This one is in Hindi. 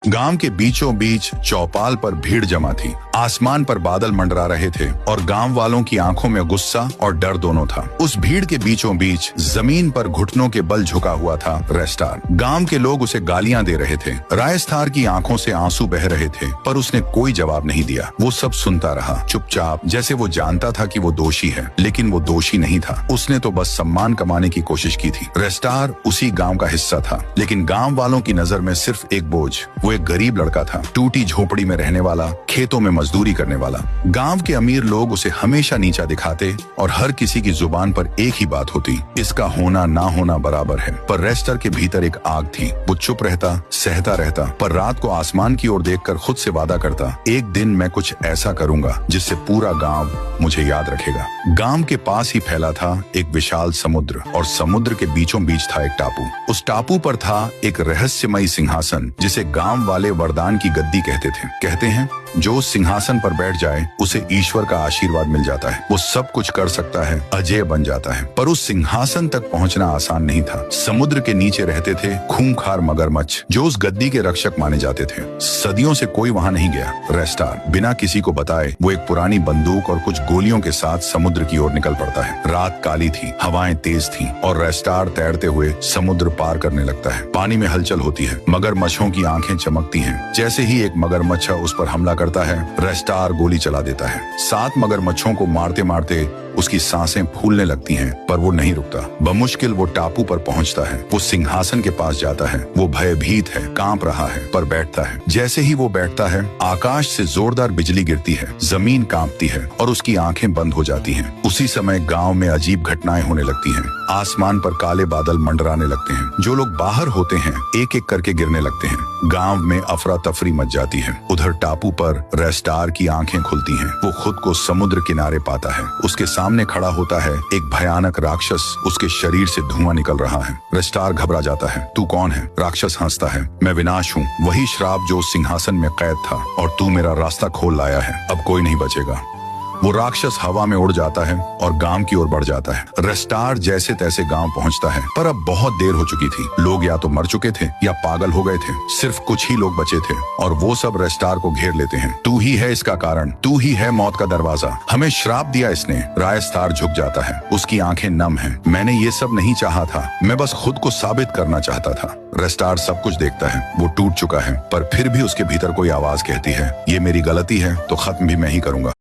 गांव के बीचों बीच चौपाल पर भीड़ जमा थी। आसमान पर बादल मंडरा रहे थे और गांव वालों की आंखों में गुस्सा और डर दोनों था। उस भीड़ के बीचों बीच जमीन पर घुटनों के बल झुका हुआ था रेस्टार। गांव के लोग उसे गालियां दे रहे थे। रायस्तार की आंखों से आंसू बह रहे थे, पर उसने कोई जवाब नहीं दिया। वो सब सुनता रहा चुपचाप, जैसे वो जानता था कि वो दोषी है, लेकिन वो दोषी नहीं था। उसने तो बस सम्मान कमाने की कोशिश की थी। रेस्टार उसी गांव का हिस्सा था, लेकिन गांव वालों की नजर में सिर्फ एक बोझ। वो एक गरीब लड़का था, टूटी झोपड़ी में रहने वाला, खेतों में मजदूरी करने वाला। गांव के अमीर लोग उसे हमेशा नीचा दिखाते और हर किसी की जुबान पर एक ही बात होती, इसका होना ना होना बराबर है। पर रेस्टर के भीतर एक आग थी। वो चुप रहता, सहता रहता, पर रात को आसमान की ओर देखकर खुद से वादा करता, एक दिन मैं कुछ ऐसा करूंगा जिससे पूरा गांव मुझे याद रखेगा। गांव के पास ही फैला था एक विशाल समुद्र, और समुद्र के बीचों बीच था एक टापू। उस टापू पर था एक रहस्यमयी सिंहासन, जिसे गांव वाले वरदान की गद्दी कहते थे। कहते हैं जो उस सिंहासन पर बैठ जाए उसे ईश्वर का आशीर्वाद मिल जाता है। वो सब कुछ कर सकता है, अजय बन जाता है। पर उस सिंहासन तक पहुंचना आसान नहीं था। समुद्र के नीचे रहते थे खूंखार मगरमच्छ, जो उस गद्दी के रक्षक माने जाते थे। सदियों से कोई वहां नहीं गया। रेस्टार बिना किसी को बताए वो एक पुरानी बंदूक और कुछ गोलियों के साथ समुद्र की ओर निकल पड़ता है। रात काली थी, हवाएं तेज थी, और रेस्टार तैरते हुए समुद्र पार करने लगता है। पानी में हलचल होती है, मगरमच्छों की आंखें चमकती हैं। जैसे ही एक मगरमच्छ उस पर हमला करता है, रेस्टार गोली चला देता है। 7 मगरमच्छों को मारते मारते उसकी सांसें फूलने लगती हैं, पर वो नहीं रुकता। बमुश्किल वो टापू पर पहुंचता है। वो सिंहासन के पास जाता है। वो भयभीत है, कांप रहा है, पर बैठता है। जैसे ही वो बैठता है, आकाश से जोरदार बिजली गिरती है, जमीन कांपती है और उसकी आंखें बंद हो जाती हैं। उसी समय गांव में अजीब घटनाएं होने लगती हैं। आसमान पर काले बादल मंडराने लगते हैं। जो लोग बाहर होते हैं एक एक करके गिरने लगते हैं। गांव में अफरा तफरी मच जाती है। उधर टापू पर रेस्टार की आंखें खुलती हैं। वो खुद को समुद्र किनारे पाता है। उसके सामने खड़ा होता है एक भयानक राक्षस। उसके शरीर से धुआं निकल रहा है। रेस्टार घबरा जाता है। तू कौन है? राक्षस हंसता है, मैं विनाश हूँ, वही श्राप जो सिंहासन में कैद था, और तू मेरा रास्ता खोल लाया है। अब कोई नहीं बचेगा। वो राक्षस हवा में उड़ जाता है और गांव की ओर बढ़ जाता है। रेस्टार जैसे तैसे गांव पहुंचता है, पर अब बहुत देर हो चुकी थी। लोग या तो मर चुके थे या पागल हो गए थे। सिर्फ कुछ ही लोग बचे थे, और वो सब रेस्टार को घेर लेते हैं। तू ही है इसका कारण, तू ही है मौत का दरवाजा, हमें श्राप दिया इसने। रायस्तार झुक जाता है, उसकी आंखें नम हैं। मैंने ये सब नहीं चाहा था, मैं बस खुद को साबित करना चाहता था। रेस्टार सब कुछ देखता है, वो टूट चुका है, पर फिर भी उसके भीतर कोई आवाज कहती है, ये मेरी गलती है तो खत्म भी मैं ही करूंगा।